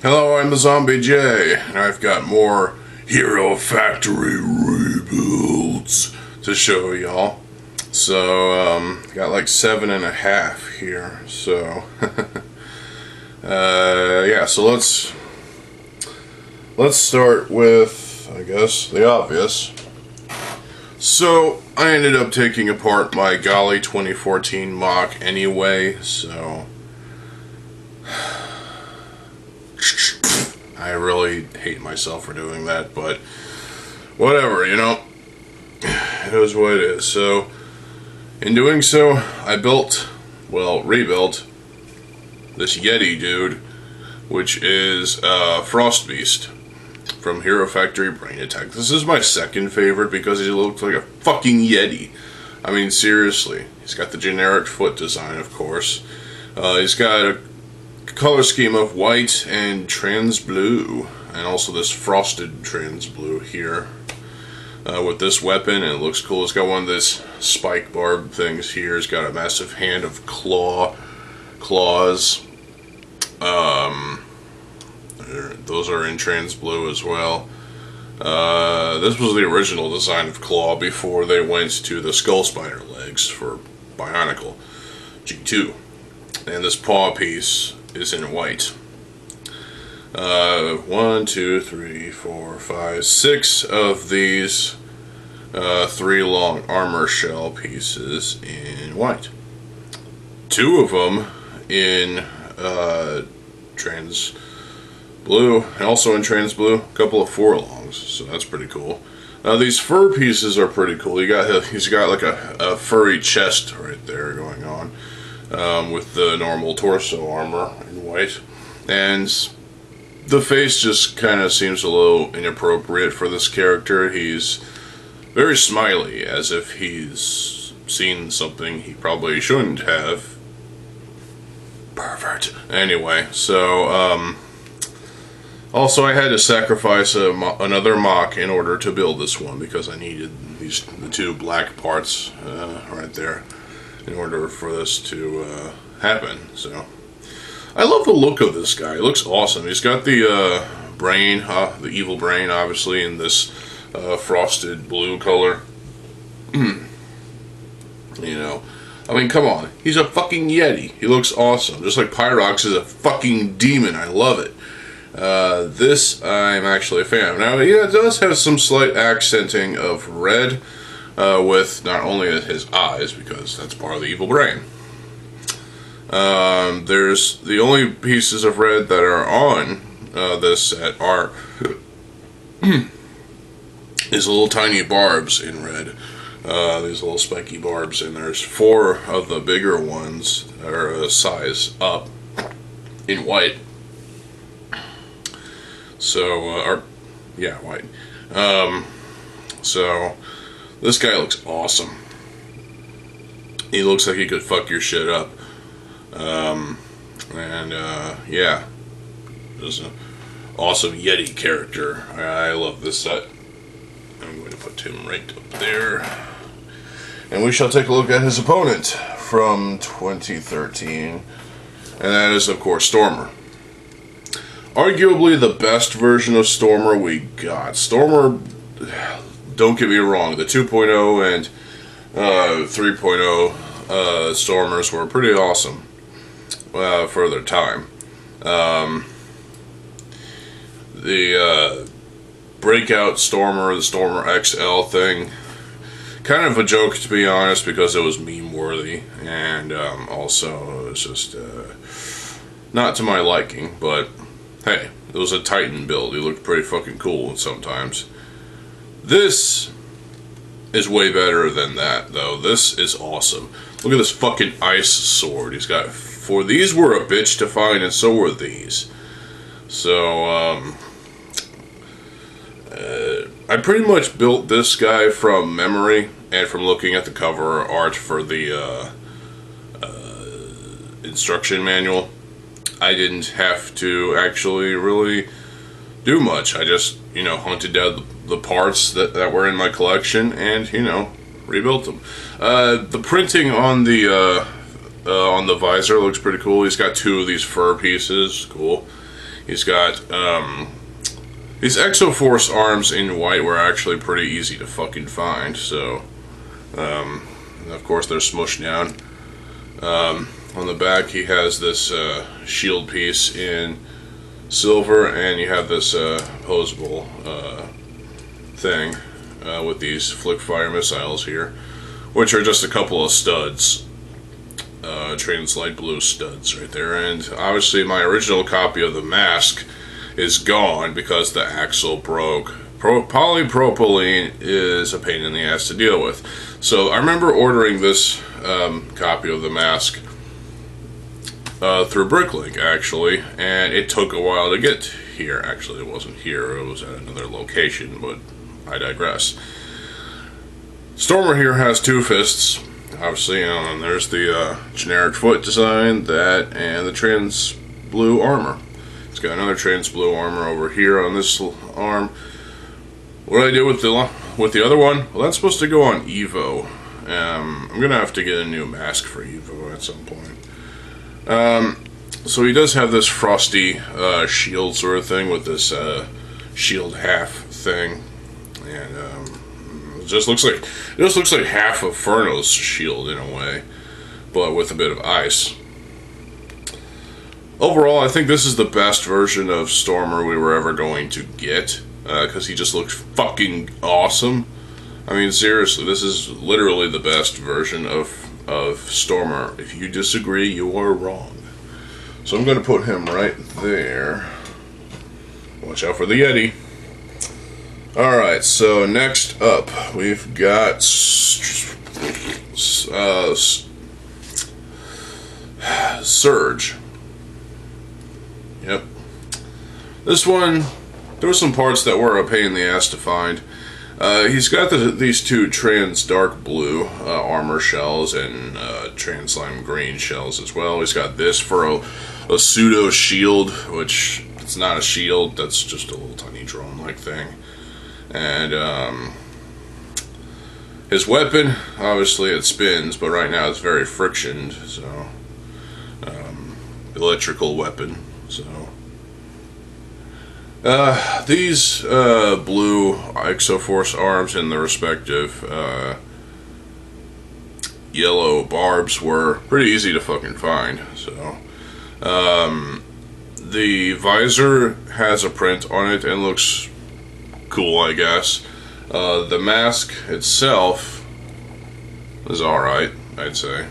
Hello, I'm TheZOMBIEJ, and I've got more Hero Factory rebuilds to show y'all. So, got like 7.5 here, so, yeah, so let's start with, I guess, the obvious. So, I ended up taking apart my Golly 2014 mock anyway, so I really hate myself for doing that, but whatever, you know, it is what it is. So, in doing so, I rebuilt this Yeti dude, which is Frost Beast from Hero Factory Brain Attack. This is my second favorite because he looks like a fucking Yeti. I mean, seriously. He's got the generic foot design, of course. He's got a color scheme of white and trans blue, and also this frosted trans blue here with this weapon, and it looks cool. It's got one of this spike barb things here. It's got a massive hand of claws. Those are in trans blue as well. This was the original design of Claw before they went to the Skull Spider legs for Bionicle G2, and this paw piece is in white. 1, 2, 3, 4, 5, 6 of these 3 long armor shell pieces in white. 2 of them in trans blue, and also in trans blue, a couple of 4 longs, so that's pretty cool. Now these fur pieces are pretty cool. He's got like a furry chest right there going on. With the normal torso armor in white, and the face just kind of seems a little inappropriate for this character. He's very smiley, as if he's seen something he probably shouldn't have. Pervert. Anyway, so also I had to sacrifice another mock in order to build this one because I needed the 2 black parts right there in order for this to happen. So I love the look of this guy. He looks awesome. He's got the brain, the evil brain, obviously, in this frosted blue color. You know, I mean, come on. He's a fucking Yeti. He looks awesome. Just like Pyrox is a fucking demon. I love it. This I'm actually a fan of. Now, yeah, it does have some slight accenting of red, with not only his eyes, because that's part of the evil brain. There's the only pieces of red that are on this set are these little tiny barbs in red. These little spiky barbs, and there's 4 of the bigger ones that are a size up in white. So, white. So this guy looks awesome. He looks like he could fuck your shit up. Yeah. Just an awesome Yeti character. I love this set. I'm going to put him right up there. And we shall take a look at his opponent from 2013. And that is, of course, Stormer. Arguably the best version of Stormer we got. Stormer, don't get me wrong, the 2.0 and 3.0 Stormers were pretty awesome for their time. The Breakout Stormer, the Stormer XL thing, kind of a joke, to be honest, because it was meme-worthy, and also it was just not to my liking, but hey, it was a Titan build. He looked pretty fucking cool sometimes. This is way better than that, though. This is awesome. Look at this fucking ice sword he's got. For these were a bitch to find, and so were these. So, I pretty much built this guy from memory and from looking at the cover art for the instruction manual. I didn't have to actually really do much. I just, hunted down the parts that were in my collection and, rebuilt them. The printing on the visor looks pretty cool. He's got 2 of these fur pieces. Cool. He's got these Exoforce arms in white were actually pretty easy to fucking find. So, of course, they're smushed down. On the back, he has this shield piece in silver, and you have this opposable thing with these flick fire missiles here, which are just a couple of studs, Translite blue studs right there. And obviously my original copy of the mask is gone because the axle broke. Polypropylene is a pain in the ass to deal with. So I remember ordering this copy of the mask through Bricklink, actually, and it took a while to get here. Actually, it wasn't here, it was at another location, but I digress. Stormer here has two fists, obviously, and there's the generic foot design, that, and the trans blue armor. It's got another trans blue armor over here on this arm. What did I do with the other one? Well, that's supposed to go on Evo. I'm gonna have to get a new mask for Evo at some point. So he does have this frosty shield sort of thing with this shield half thing, and it just looks like half of Furno's shield in a way, but with a bit of ice. Overall, I think this is the best version of Stormer we were ever going to get, because he just looks fucking awesome. I mean, seriously, this is literally the best version of Stormer. If you disagree, you are wrong. So I'm going to put him right there. Watch out for the Yeti. Alright, so next up, we've got Surge. Yep. This one, there were some parts that were a pain in the ass to find. He's got these two trans dark blue armor shells and trans lime green shells as well. He's got this for a pseudo shield, which it's not a shield, that's just a little tiny drone-like thing. And his weapon, obviously it spins, but right now it's very frictioned, so electrical weapon. So these blue Exoforce arms and the respective yellow barbs were pretty easy to fucking find. So the visor has a print on it and looks cool, I guess. The mask itself is alright, I'd say.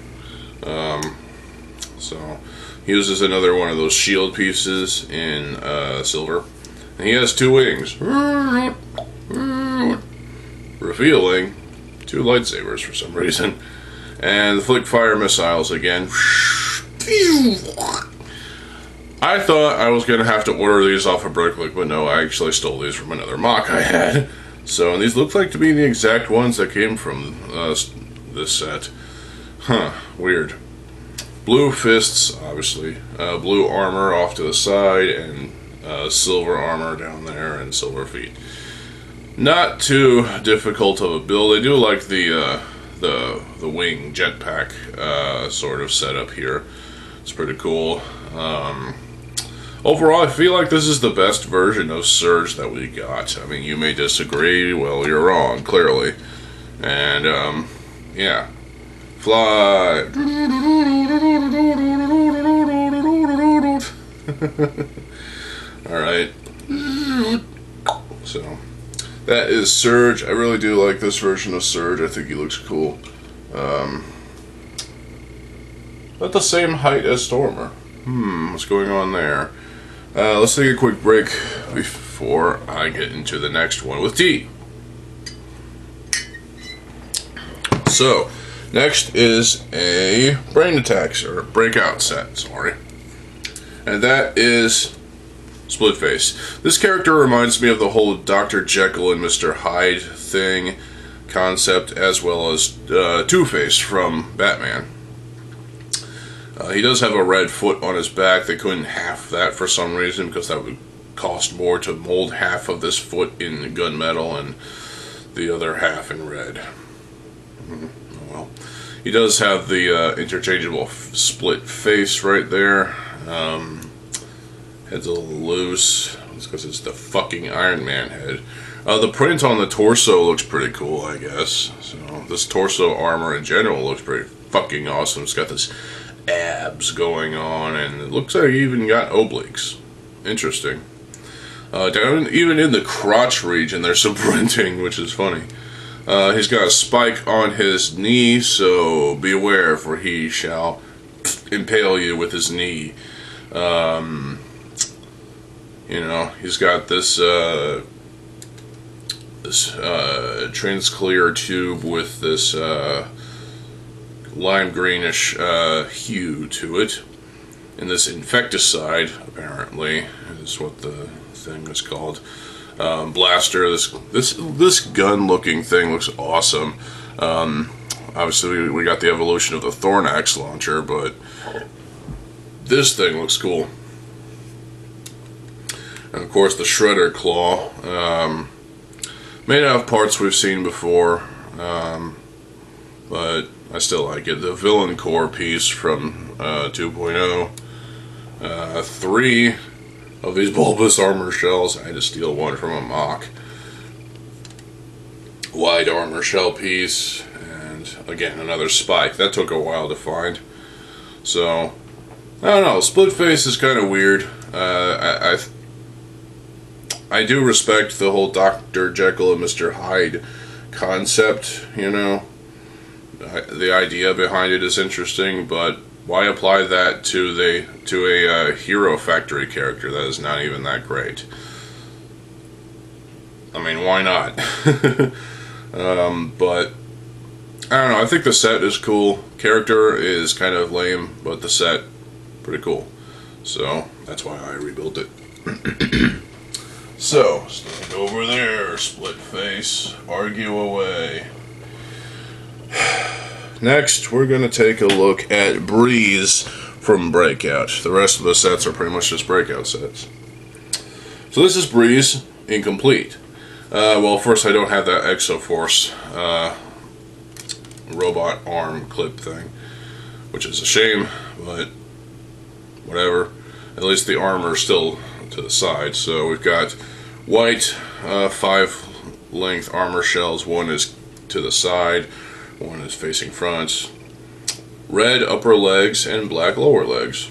So he uses another one of those shield pieces in silver. And he has two wings, revealing two lightsabers for some reason. And the flick fire missiles again. I thought I was going to have to order these off of Bricklink, but no, I actually stole these from another mock I had. So, and these look like to be the exact ones that came from this set. Huh, weird. Blue fists, obviously. Blue armor off to the side, and silver armor down there, and silver feet. Not too difficult of a build. I do like the wing jetpack sort of setup here. It's pretty cool. Overall, I feel like this is the best version of Surge that we got. I mean, you may disagree. Well, you're wrong, clearly. And, yeah. Fly! Alright. So, that is Surge. I really do like this version of Surge. I think he looks cool. About the same height as Stormer. What's going on there? Let's take a quick break before I get into the next one with T. So, next is a Brain Attacks, or Breakout set, sorry. And that is Split Face. This character reminds me of the whole Dr. Jekyll and Mr. Hyde thing concept, as well as Two-Face from Batman. He does have a red foot on his back. They couldn't half that for some reason, because that would cost more to mold half of this foot in gunmetal and the other half in red. Oh well. He does have the interchangeable split face right there. Head's a little loose. It's because it's the fucking Iron Man head. The print on the torso looks pretty cool, I guess. So this torso armor in general looks pretty fucking awesome. It's got this abs going on, and it looks like he even got obliques. Interesting. Down even in the crotch region, there's some printing, which is funny. He's got a spike on his knee, so beware, for he shall impale you with his knee. You know, he's got this transclear tube with this lime greenish hue to it, and this insecticide apparently is what the thing is called. Blaster. This gun-looking thing looks awesome. Obviously, we got the evolution of the Thornax launcher, but this thing looks cool. And of course, the Shredder Claw, made out of parts we've seen before, but I still like it. The Villain Core piece from 2.0. 3 of these bulbous armor shells. I had to steal one from a mock. Wide armor shell piece, and again another spike. That took a while to find. So I don't know. Split face is kind of weird. I do respect the whole Dr. Jekyll and Mr. Hyde concept. You know, the idea behind it is interesting, but why apply that to a Hero Factory character that is not even that great? I mean, why not? But I don't know. I think the set is cool. Character is kind of lame, but the set pretty cool. So that's why I rebuilt it. So stand over there, split face, argue away. Next, we're going to take a look at Breeze from Breakout. The rest of the sets are pretty much just Breakout sets. So this is Breeze incomplete. Well, first I don't have that Exoforce robot arm clip thing, which is a shame, but whatever. At least the armor is still to the side. So we've got white 5-length armor shells. One is to the side, one is facing front. Red upper legs and black lower legs.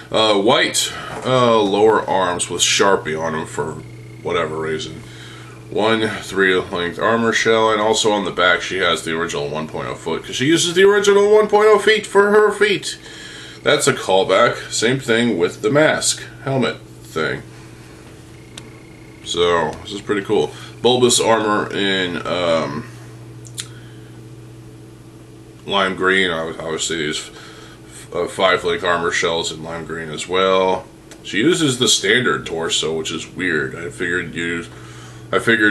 White lower arms with Sharpie on them for whatever reason. One 3-length armor shell, and also on the back she has the original 1.0 foot, because she uses the original 1.0 feet for her feet. That's a callback. Same thing with the mask helmet thing. So this is pretty cool. Bulbous armor in lime green. Obviously these 5-length armor shells in lime green as well. She uses the standard torso, which is weird. I figured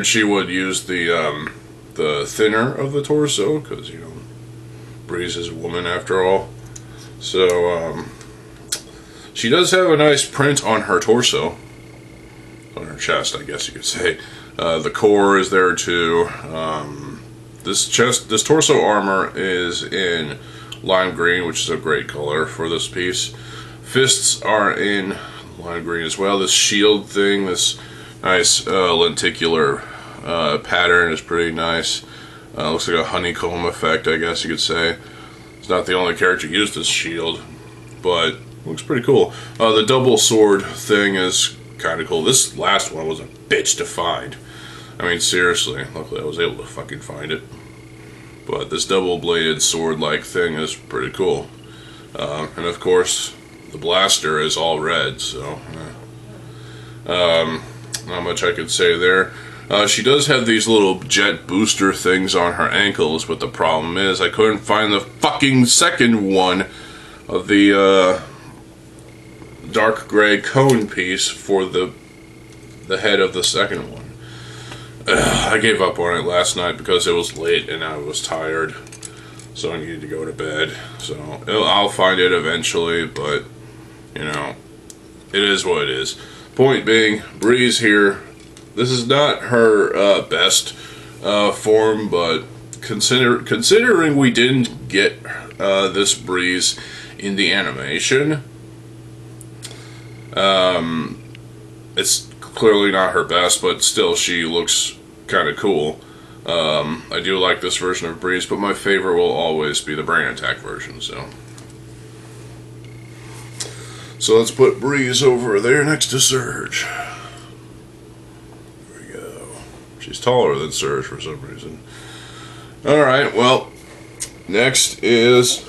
she would use the thinner of the torso, because, you know, Breeze is a woman after all. So she does have a nice print on her torso, on her chest, I guess you could say. The core is there too. This torso armor is in lime green, which is a great color for this piece. Fists are in lime green as well. This shield thing, this nice lenticular pattern is pretty nice. Looks like a honeycomb effect, I guess you could say. It's not the only character who used this shield, but looks pretty cool. The double sword thing is kind of cool. This last one was a bitch to find. I mean, seriously. Luckily I was able to fucking find it. But this double-bladed sword-like thing is pretty cool. And of course, the blaster is all red, so not much I could say there. She does have these little jet booster things on her ankles, but the problem is I couldn't find the fucking second one of the dark gray cone piece for the head of the second one. I gave up on it last night because it was late and I was tired, so I needed to go to bed. So I'll find it eventually, but you know, it is what it is. Point being, Breeze here, this is not her best form, but considering we didn't get this Breeze in the animation, It's clearly not her best, but still she looks kind of cool. I do like this version of Breeze, but my favorite will always be the Brain Attack version. So let's put Breeze over there next to Surge. There we go. She's taller than Surge for some reason. Alright, well, next is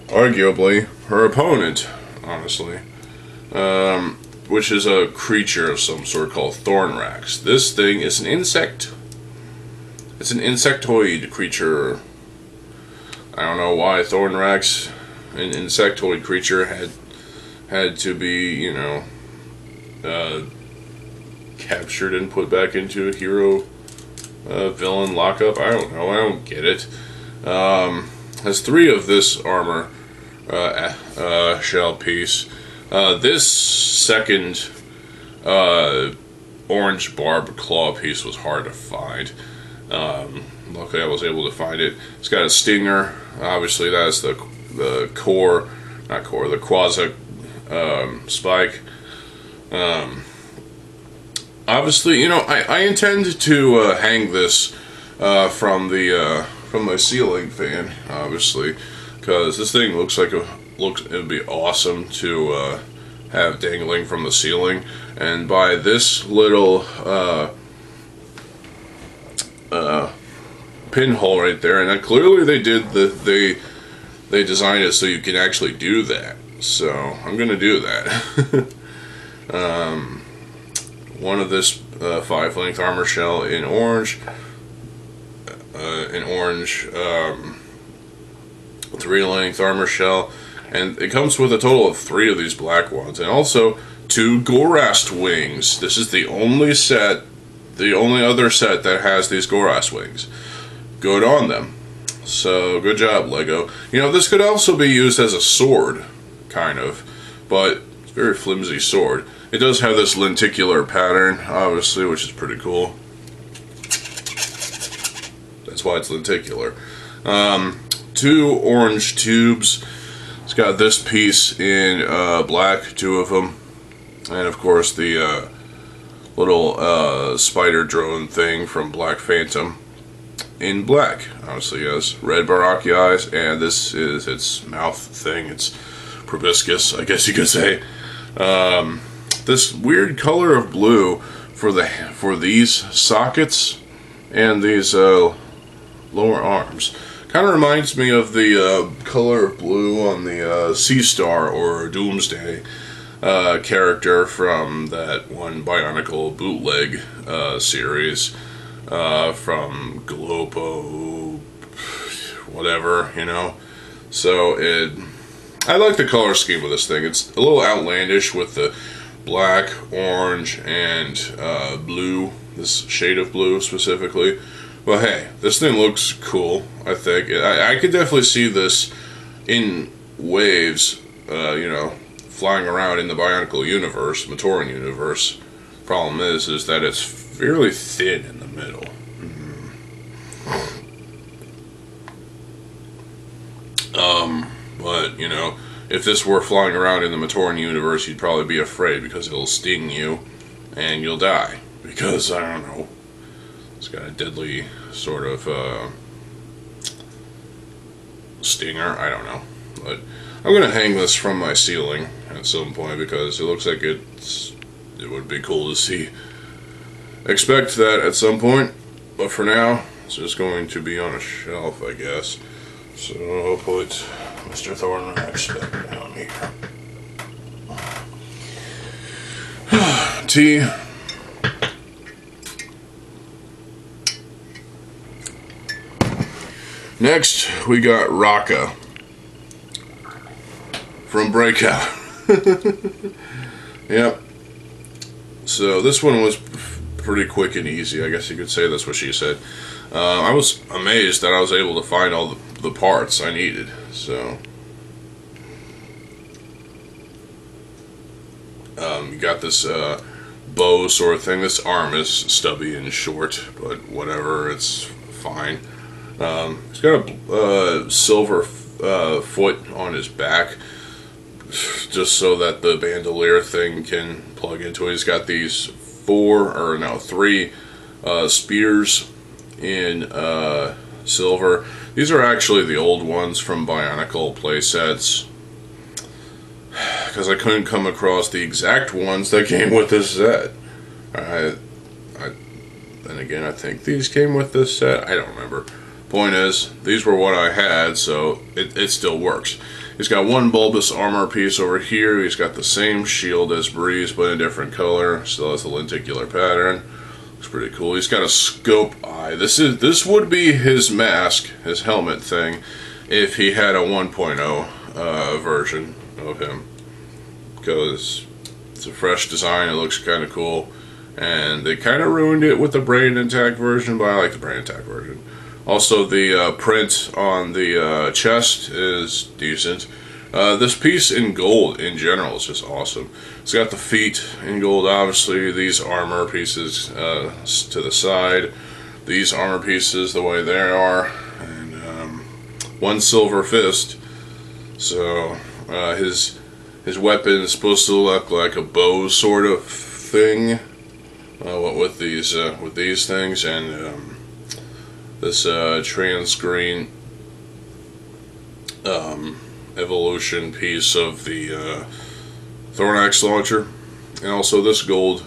arguably her opponent, honestly. Which is a creature of some sort called Thornrax. This thing is an insect. It's an insectoid creature. I don't know why Thornrax, an insectoid creature, had to be, you know, captured and put back into a hero villain lockup. I don't know. I don't get it. Has 3 of this armor shell piece. This second orange barbed claw piece was hard to find. Luckily I was able to find it. It's got a stinger. Obviously that's the core, not core, the quasi spike. Obviously, you know, I intend to hang this from my ceiling fan, obviously, because this thing looks like it'd be awesome to have dangling from the ceiling. And by this little pinhole right there, and clearly they designed it so you can actually do that. So I'm gonna do that. One of this 5-length armor shell in orange, 3-length armor shell, and it comes with a total of 3 of these black ones, and also 2 Gorast wings. This is the only other set that has these Gorast wings. Good on them. So good job, Lego. You know, this could also be used as a sword, kind of, but it's a very flimsy sword. It does have this lenticular pattern, obviously, which is pretty cool. That's why it's lenticular. 2 orange tubes. It's got this piece in black, 2 of them, and of course the little spider drone thing from Black Phantom in black. Obviously, has red Baraki eyes, and this is its mouth thing. It's proboscis, I guess you could say. This weird color of blue for these sockets and these lower arms kind of reminds me of the color of blue on the Sea Star or Doomsday character from that one Bionicle bootleg series from Globo, whatever, you know. So I like the color scheme of this thing. It's a little outlandish with the black, orange, and blue, this shade of blue specifically. But hey, this thing looks cool, I think. I could definitely see this in waves, you know, flying around in the Bionicle universe, Matoran universe. Problem is that it's fairly thin in the middle. But, you know, if this were flying around in the Matoran universe, you'd probably be afraid because it'll sting you and you'll die. Because, I don't know, it's got a deadly sort of stinger. I don't know. But I'm going to hang this from my ceiling at some point because it looks like it would be cool to see. Expect that at some point. But for now, it's just going to be on a shelf, I guess. So I'll put Mr. Thornrax back down here. Tea. Next, we got Raka from Breakout. Yep. So this one was pretty quick and easy, I guess you could say. That's what she said. I was amazed that I was able to find all the parts I needed. So you got this bow sort of thing. This arm is stubby and short, but whatever, it's fine. He's got a silver foot on his back. just so that the bandolier thing can plug into it. He's got these three spears in silver. These are actually the old ones from Bionicle playsets, because I couldn't come across the exact ones that came with this set. Then again, I think these came with this set. I don't remember. Point is, these were what I had, so it still works. He's got one bulbous armor piece over here. He's got the same shield as Breeze, but in a different color. Still has the lenticular pattern. Looks pretty cool. He's got a scope eye. This would be his mask, his helmet thing, if he had a 1.0 version of him, because it's a fresh design. It looks kind of cool, and they kind of ruined it with the Brain Attack version, but I like the Brain Attack version. Also, the print on the chest is decent. This piece in gold in general is just awesome. It's got the feet in gold, obviously. These armor pieces to the side. These armor pieces the way they are. And one silver fist. So his weapon is supposed to look like a bow sort of thing. With these things, and this trans-green evolution piece of the Thornax launcher, and also this gold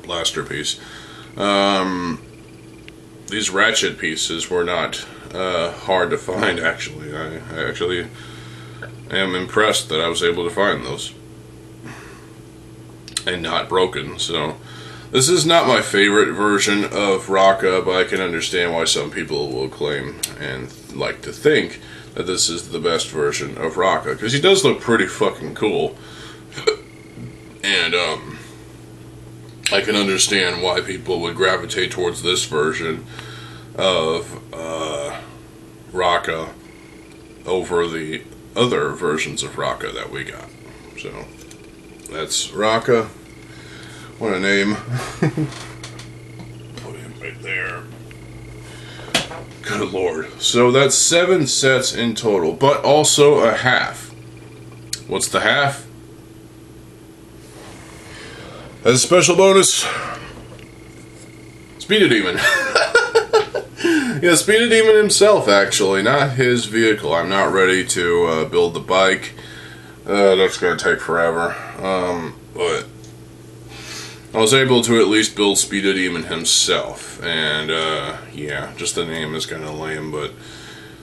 blaster piece. These ratchet pieces were not hard to find, actually. I actually am impressed that I was able to find those, and not broken. So this is not my favorite version of Raka, but I can understand why some people will claim and like to think that this is the best version of Raka, because he does look pretty fucking cool. And I can understand why people would gravitate towards this version of Raka over the other versions of Raka that we got. So that's Raka. What a name. Put him right there. Good lord. So that's 7 sets in total, but also a half. What's the half? As a special bonus, Speed Demon. Yeah, Speed Demon himself, actually, not his vehicle. I'm not ready to build the bike. That's going to take forever. But I was able to at least build Speed Demon himself, and yeah, just the name is kind of lame, but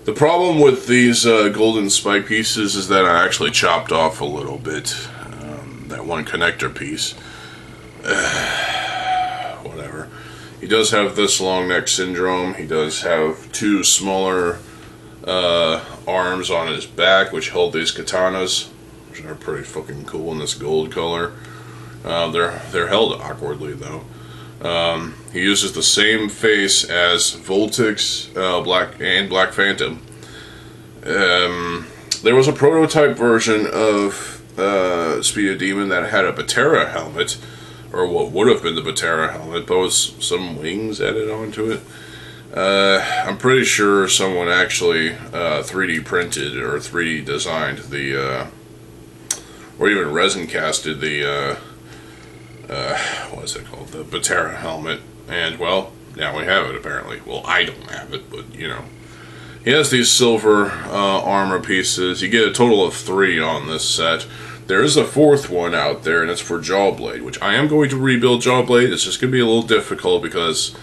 the problem with these golden spike pieces is that I actually chopped off a little bit, that one connector piece. Whatever. He does have this long neck syndrome. He does have 2 smaller arms on his back, which hold these katanas, which are pretty fucking cool in this gold color. They're held awkwardly, though. He uses the same face as Voltix, Black Phantom. There was a prototype version of Speed Demon that had a Batera helmet, or what would have been the Batera helmet, but with some wings added onto it. I'm pretty sure someone actually 3D printed or 3D designed the, or even resin casted the, what is it called? The Batera helmet. And, well, now we have it, apparently. Well, I don't have it, but, you know. He has these silver armor pieces. You get a total of 3 on this set. There is a 4th one out there, and it's for Jawblade, which I am going to rebuild Jawblade. It's just going to be a little difficult because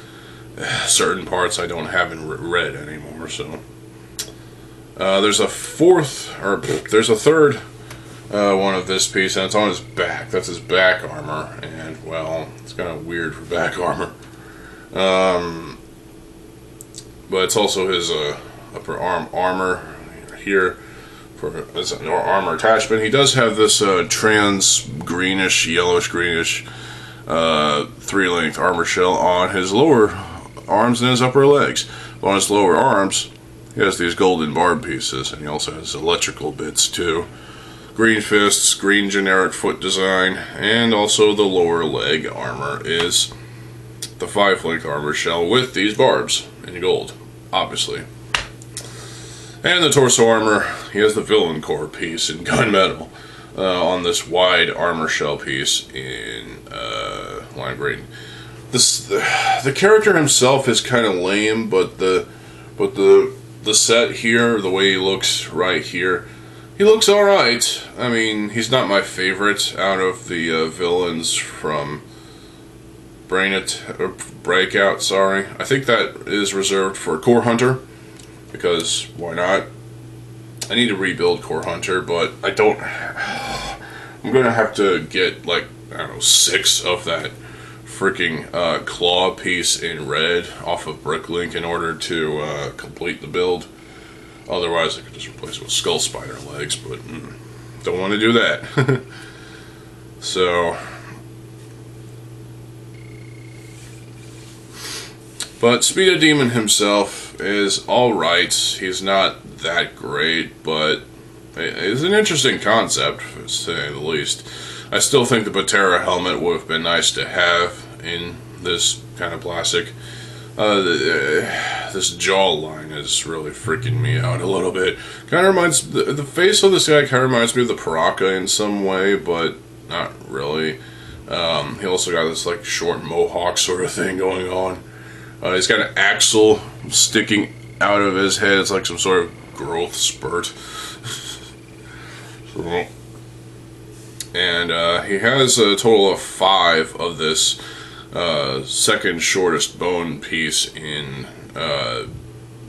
certain parts I don't have in red anymore, so. There's a 3rd one of this piece, and it's on his back. That's his back armor, and, well, it's kind of weird for back armor. But it's also his upper arm armor here for his armor attachment. He does have this trans greenish, yellowish greenish 3-length armor shell on his lower arms and his upper legs. But on his lower arms, he has these golden barb pieces, and he also has electrical bits too. Green fists, green generic foot design, and also the lower leg armor is the 5-length armor shell with these barbs in gold, obviously. And the torso armor, he has the villain core piece in gunmetal on this wide armor shell piece in lime green. The character himself is kind of lame, but the set here, the way he looks right here, he looks alright. I mean, he's not my favorite out of the villains from Breakout, sorry. I think that is reserved for Core Hunter, because why not? I need to rebuild Core Hunter, but I don't... I'm gonna have to get, like, I don't know, 6 of that freaking claw piece in red off of Bricklink in order to complete the build. Otherwise, I could just replace it with Skull Spider legs, but don't want to do that. So... But Speed of Demon himself is alright. He's not that great, but it's an interesting concept, to say the least. I still think the Batera helmet would have been nice to have in this kind of plastic. This jawline is really freaking me out a little bit. Kind of reminds... The face of this guy kind of reminds me of the Paraka in some way, but not really. He also got this like short mohawk sort of thing going on. He's got an axle sticking out of his head. It's like some sort of growth spurt. And he has a total of 5 of this second shortest bone piece in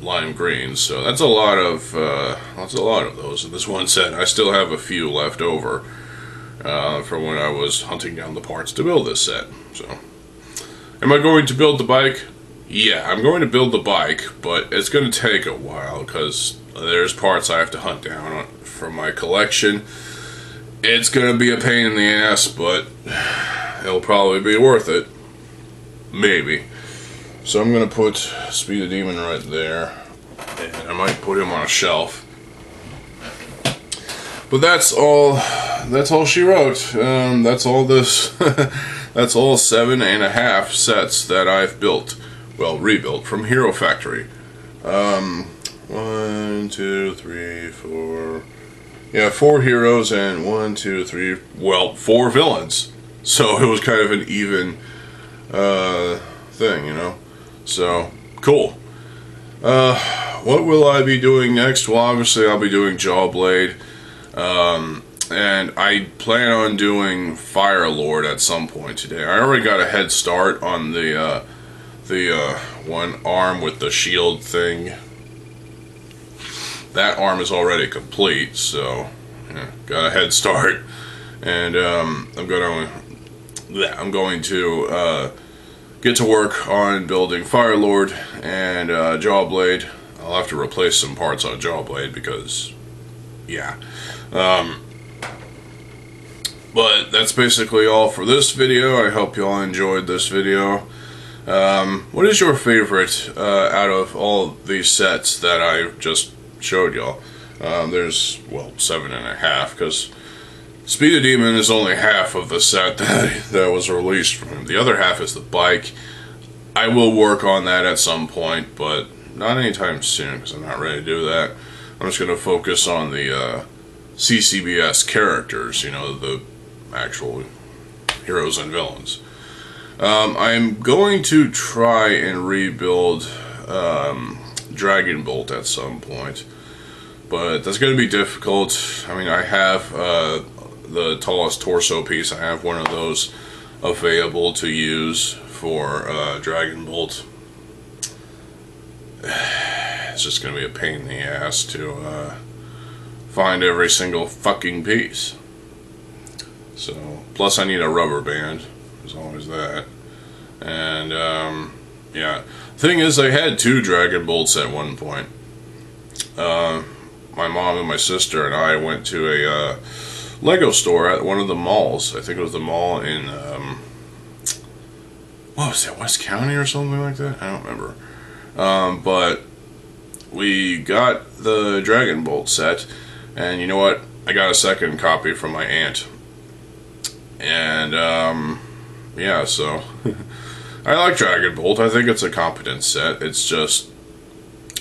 lime green. So that's a lot of those in this one set. I still have a few left over from when I was hunting down the parts to build this set. So, am I going to build the bike? Yeah, I'm going to build the bike, but it's going to take a while because there's parts I have to hunt down from my collection. It's going to be a pain in the ass, but it'll probably be worth it. Maybe. So I'm going to put Speed of Demon right there, and I might put him on a shelf. But that's all she wrote. That's all this. That's all 7.5 sets that I've built. Well, rebuilt from Hero Factory. 1, 2, 3, 4. Yeah, 4 heroes and 1, 2, 3. Well, 4 villains. So it was kind of an even thing, you know. So cool. What will I be doing next? Well, obviously I'll be doing Jawblade. And I plan on doing Fire Lord at some point today. I already got a head start on the one arm with the shield thing. That arm is already complete, so yeah, got a head start. And I'm going to get to work on building Fire Lord and Jawblade. I'll have to replace some parts on Jawblade because, yeah. But that's basically all for this video. I hope you all enjoyed this video. What is your favorite out of all these sets that I just showed y'all? There's, well, 7.5, because Speed of Demon is only half of the set that was released from him. The other half is the bike. I will work on that at some point, but not anytime soon, because I'm not ready to do that. I'm just going to focus on the CCBS characters, you know, the actual heroes and villains. I'm going to try and rebuild Dragon Bolt at some point, but that's going to be difficult. I mean, I have the tallest torso piece. I have one of those available to use for Dragon Bolt. It's just going to be a pain in the ass to find every single fucking piece. So, plus I need a rubber band. There's always that. And, yeah. Thing is, I had 2 Dragon Bolts at one point. My mom and my sister and I went to a Lego store at one of the malls. I think it was the mall in, what was that, West County or something like that? I don't remember. But we got the Dragon Bolt set, and you know what? I got a second copy from my aunt. And, yeah, so I like Dragon Bolt. I think it's a competent set. It's just,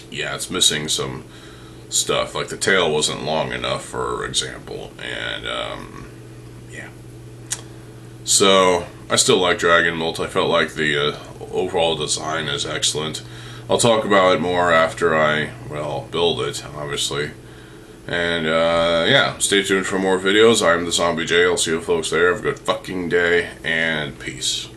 yeah, it's missing some stuff. Like the tail wasn't long enough, for example, and yeah. So I still like Dragon Molt. I felt like the overall design is excellent. I'll talk about it more after I, well, build it, obviously. And yeah, stay tuned for more videos. I'm TheZOMBIEJ. I'll see you folks there. Have a good fucking day, and peace.